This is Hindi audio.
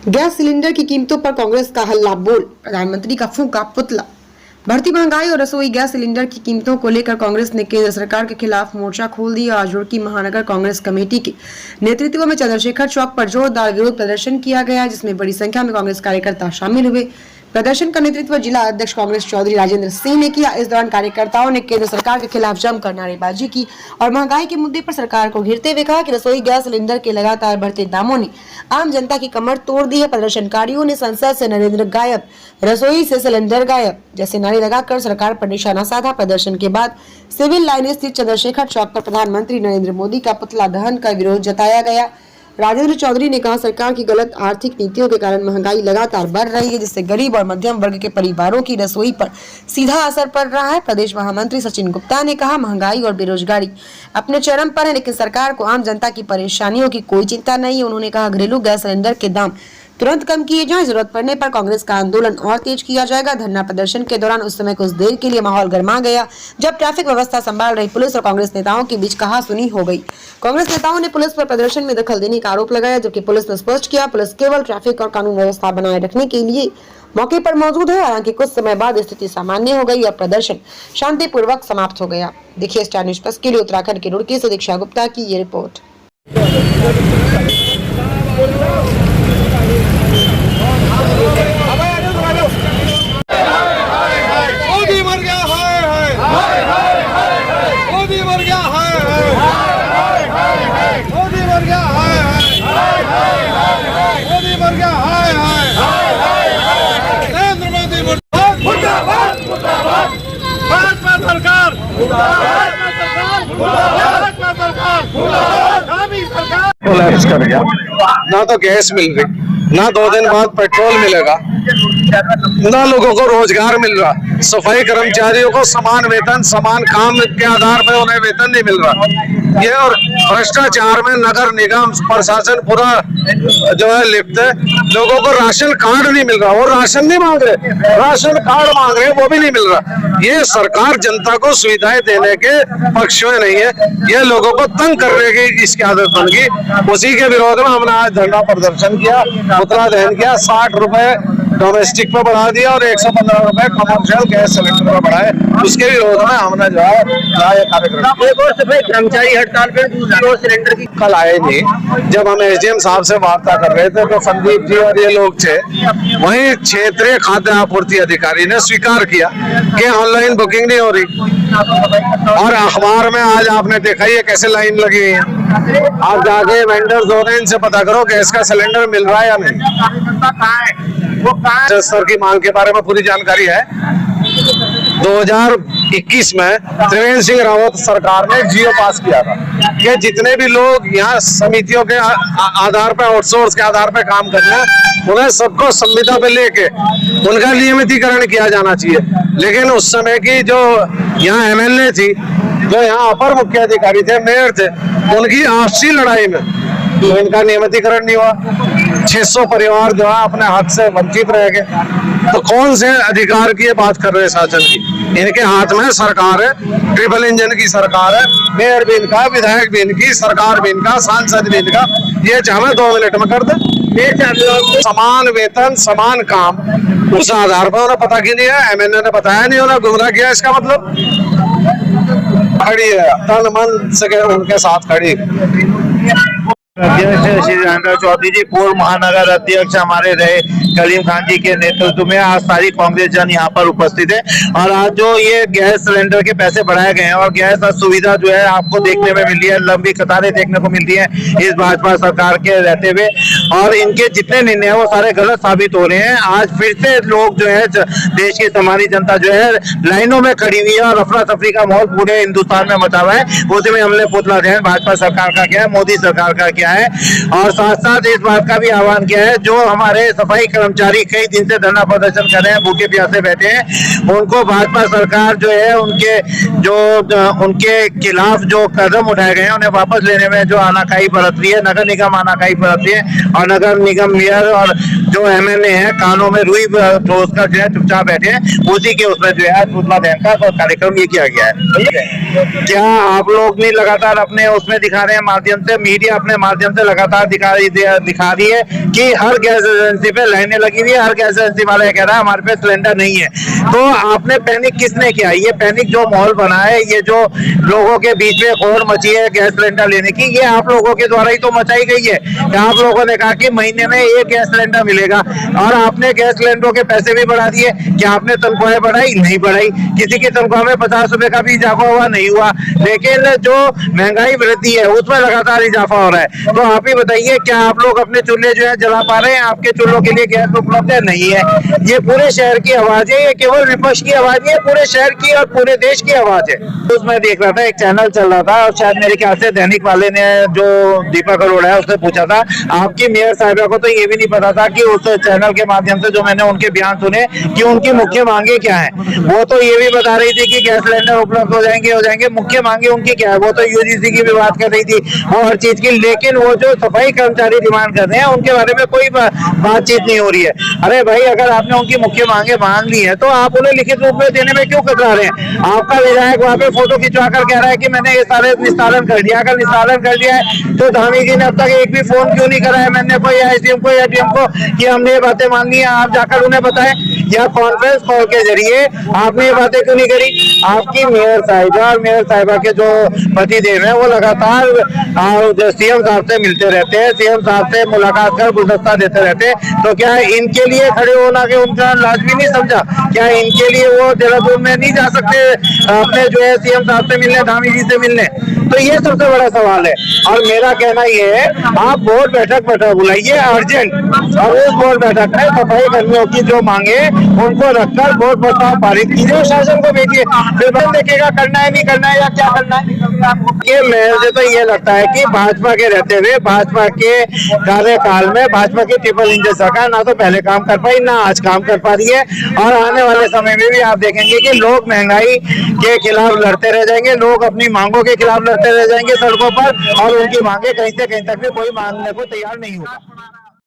गैस सिलेंडर की कीमतों पर कांग्रेस का हल्ला बोल, प्रधानमंत्री का फूंका पुतला। बढ़ती महंगाई और रसोई गैस सिलेंडर की कीमतों को लेकर कांग्रेस ने केंद्र सरकार के खिलाफ मोर्चा खोल दिया। आज रुड़की महानगर कांग्रेस कमेटी के नेतृत्व में चंद्रशेखर चौक पर जोरदार विरोध प्रदर्शन किया गया, जिसमें बड़ी संख्या में कांग्रेस कार्यकर्ता शामिल हुए। प्रदर्शन का नेतृत्व जिला अध्यक्ष कांग्रेस चौधरी राजेंद्र सिंह ने किया। इस दौरान कार्यकर्ताओं ने केंद्र सरकार के खिलाफ जमकर नारेबाजी की और महंगाई के मुद्दे पर सरकार को घेरते हुए कहा कि रसोई गैस सिलेंडर के लगातार बढ़ते दामों ने आम जनता की कमर तोड़ दी है। प्रदर्शनकारियों ने संसद से नरेंद्र गायब, रसोई से सिलेंडर गायब जैसे नारे लगाकर सरकार पर निशाना साधा। प्रदर्शन के बाद सिविल लाइन स्थित चंद्रशेखर चौक पर प्रधानमंत्री नरेंद्र मोदी का पुतला दहन का विरोध जताया गया। राजेंद्र चौधरी ने कहा, सरकार की गलत आर्थिक नीतियों के कारण महंगाई लगातार बढ़ रही है, जिससे गरीब और मध्यम वर्ग के परिवारों की रसोई पर सीधा असर पड़ रहा है। प्रदेश महामंत्री सचिन गुप्ता ने कहा, महंगाई और बेरोजगारी अपने चरम पर है, लेकिन सरकार को आम जनता की परेशानियों की कोई चिंता नहीं है। उन्होंने कहा, घरेलू गैस सिलेंडर के दाम तुरंत कम किए जाएं, जरूरत पड़ने पर कांग्रेस का आंदोलन और तेज किया जाएगा। धरना प्रदर्शन के दौरान उस समय कुछ देर के लिए माहौल गर्मा गया, जब ट्रैफिक व्यवस्था संभाल रही पुलिस और कांग्रेस नेताओं के बीच कहासुनी हो गई। कांग्रेस नेताओं ने पुलिस पर प्रदर्शन में दखल देने का आरोप लगाया, जबकि पुलिस ने स्पष्ट किया, पुलिस केवल ट्रैफिक और कानून व्यवस्था बनाए रखने के लिए मौके पर मौजूद है। हालांकि कुछ समय बाद स्थिति सामान्य हो गई और प्रदर्शन शांतिपूर्वक समाप्त हो गया। देखिए स्टार न्यूज प्लस के लिए उत्तराखंड के रुड़की से दीक्षा गुप्ता की ये रिपोर्ट। कर गया, ना तो गैस मिल रही, ना 2 दिन बाद पेट्रोल मिलेगा, ना लोगों को रोजगार मिल रहा। सफाई कर्मचारियों को समान वेतन, समान काम के आधार पर उन्हें वेतन नहीं मिल रहा। ये और भ्रष्टाचार में नगर निगम प्रशासन पूरा जो है लिप्त है। लोगों को राशन कार्ड नहीं मिल रहा, वो राशन नहीं मांग रहे, राशन कार्ड मांग रहे, वो भी नहीं मिल रहा। ये सरकार जनता को सुविधाएं देने के पक्ष में नहीं है, ये लोगों को तंग करने की इसकी आदत बन गई। उसी के विरोध में हमने आज धरना प्रदर्शन किया, पुतला दहन किया। 60 रुपए डोमेस्टिक पे बढ़ा दिया और 115 रुपए कमर्शियल गैस सिलेंडर पे बढ़ाए। उसके विरोध में हमने जो है कार्यक्रम कर्मचारी हड़ताल पे सिलेंडर की कल आए नहीं। जब हम एसडीएम साहब से वार्ता कर रहे थे तो संदीप जी और ये लोग थे, वहीं क्षेत्रीय खाद्य आपूर्ति अधिकारी ने स्वीकार किया कि ऑनलाइन बुकिंग नहीं हो रही। और अखबार में आज आपने देखा ये कैसे लाइन लगी है। आप जाके वेंडर्स हो रहे हैं, इनसे पता करो गैस का सिलेंडर मिल रहा है या नहीं। स्तर की मांग के बारे में पूरी जानकारी है। 2021 में त्रिवेंद्र सिंह रावत सरकार ने जियो पास किया था कि जितने भी लोग यहाँ समितियों के आधार पर, आउटसोर्स के आधार पर काम करना, उन्हें सबको संविदा पे लेके उनका नियमितीकरण किया जाना चाहिए। लेकिन उस समय की जो यहाँ एमएलए थी, जो यहाँ अपर मुख्य अधिकारी थे, मेयर थे, उनकी आपसी लड़ाई में तो इनका नियमितीकरण नहीं हुआ। 600 परिवार जो है अपने हक से वंचित रह गए। तो कौन से अधिकार की बात कर रहे हैं शासन की? इनके हाथ में सरकार है, ट्रिपल इंजन की सरकार है। मेयर भी इनका, विधायक भी इनकी, सरकार भी इनका, सांसद भी इनका। ये चाहे 2 मिनट में कर दे। समान वेतन, समान काम, उस आधार पर उन्हें पता क्यों नहीं है? एमएनए ने बताया नहीं, उन्हें गुमराह किया। इसका मतलब खड़ी है, तन मन से उनके साथ खड़ी। अध्यक्ष श्री राजेंद्र चौधरी जी, पूर्व महानगर अध्यक्ष हमारे रहे कलीम खान जी के नेतृत्व में आज सारी कांग्रेस जन यहाँ पर उपस्थित है। और आज जो ये गैस सिलेंडर के पैसे बढ़ाए गए हैं और गैस सुविधा जो है आपको देखने में मिल रही है, लंबी कतारें देखने को मिल रही है इस भाजपा सरकार के रहते हुए, और इनके जितने निर्णय है वो सारे गलत साबित हो रहे हैं। आज फिर से लोग जो है, देश की हमारी जनता जो है लाइनों में खड़ी हुई है और अफरा तफरी का माहौल पूरे हिंदुस्तान में मचा हुआ है। उसी में हमने पुतला दहन भाजपा सरकार का किया है, मोदी सरकार का किया है। और साथ साथ इस बात का भी आह्वान किया है, जो हमारे सफाई कर्मचारी कई दिन से धरना प्रदर्शन कर रहे हैं, भूखे प्यासे बैठे हैं, उनको भाजपा सरकार जो है उनके खिलाफ जो कदम उठाए गए हैं उन्हें वापस लेने में जो आनाकाई बरत रही है, नगर निगम आनाकाई बरत रही है। और नगर निगम मेयर और जो एमएलए है कानों में रुई ठोस कर जो है चुपचाप बैठे हैं। उसी के उसमें जो है पुतला दहन का कार्यक्रम ये किया गया है। क्या आप लोग भी लगातार अपने उसमें दिखा रहे हैं माध्यम से, मीडिया अपने माध्यम माध्यम से लगातार दिखा रही है कि हर गैस एजेंसी पे लाइनें लगी हुई है, हर गैस एजेंसी वाला ये कह रहा है हमारे पे सिलेंडर नहीं है। तो आपने पैनिक किसने किया? ये पैनिक जो माहौल बना है, ये जो लोगों के बीच में होड़ मची है गैस सिलेंडर लेने की, ये आप लोगों के द्वारा ही तो मचाई गई है। आप लोगों ने कहा कि महीने में एक गैस सिलेंडर मिलेगा और आपने गैस सिलेंडरों के पैसे भी बढ़ा दिए। क्या आपने तनख्वाहें बढ़ाई? नहीं बढ़ाई। किसी की तनख्वाह में 50 रुपए का भी इजाफा हुआ नहीं हुआ। लेकिन जो महंगाई वृद्धि है उसमें लगातार इजाफा हो रहा है। तो आप ही बताइए, क्या आप लोग अपने चूल्हे जो है जला पा रहे हैं? आपके चूल्हों के लिए गैस उपलब्ध है? नहीं है। ये पूरे शहर की आवाज है, ये केवल विपक्ष की आवाज नहीं है, पूरे शहर की और पूरे देश की आवाज है। उसमें देख रहा था, एक चैनल चल रहा था और शायद मेरे ख्याल से दैनिक वाले ने, जो दीपक अरोड़ा है, उसने पूछा था आपकी मेयर साहिबा को तो ये भी नहीं पता था कि उस चैनल के माध्यम से जो मैंने उनके बयान सुने कि उनकी मुख्य मांगे क्या है। वो तो ये भी बता रही थी कि गैस सिलेंडर उपलब्ध हो जाएंगे। मुख्य मांगे उनकी क्या है? वो तो यूजीसी की भी बात कर रही थी, वो हर चीज की। लेकिन वो जो सफाई कर्मचारी डिमांड कर रहे हैं उनके बारे में कोई बातचीत नहीं हो रही है। अरे भाई, अगर आपने उनकी मुख्य मांगे मांग ली है तो आप उन्हें लिखित रूप में देने में क्यों कतरा रहे हैं? आपका विधायक वहां पे फोटो खिंचवा कर कह रहा है कि मैंने ये सारे निस्तारण कर दिया। अगर निस्तारण कर दिया है तो धामी जी ने अब तक एक भी फोन क्यों नहीं करा है मैंने कोई एसडीएम को या डीएम को कि हमने ये बातें मांगी है, आप जाकर उन्हें बताएं, या कॉन्फ्रेंस कॉल के जरिए आपने ये बातें क्यों नहीं करी? आपकी मेयर साहिबा और मेयर साहिबा के जो पतिदेव हैं वो लगातार सीएम साहब से मिलते रहते हैं, सीएम साहब से मुलाकात कर गुलदस्ता देते रहते हैं। तो क्या इनके लिए खड़े होना के उनका लाजमी नहीं समझा? क्या इनके लिए वो देहरादून में नहीं जा सकते अपने जो है सीएम साहब से मिलने, धामी जी से मिलने? तो ये सबसे बड़ा सवाल है। और मेरा कहना ये है, आप बोर्ड बैठक बुलाइए अर्जेंट, और उस बोर्ड बैठक में सफाई कर्मियों की जो मांगे उनको रखकर बोर्ड प्रस्ताव पारित कीजिए, शासन को भेजिए, फिर बंद देखेगा करना है नहीं करना है या क्या करना है। ये मुझे तो ये लगता है कि भाजपा के रहते हुए, भाजपा के कार्यकाल में, भाजपा की ट्रिपल इंजन सरकार ना तो पहले काम कर पाई, ना आज काम कर पा रही है। और आने वाले समय में भी आप देखेंगे कि लोग महंगाई के खिलाफ लड़ते रह जाएंगे, लोग अपनी मांगों के खिलाफ लड़ते रह जाएंगे सड़कों पर, और उनकी मांगे कहीं से कहीं तक भी कोई मानने को तैयार नहीं होगा।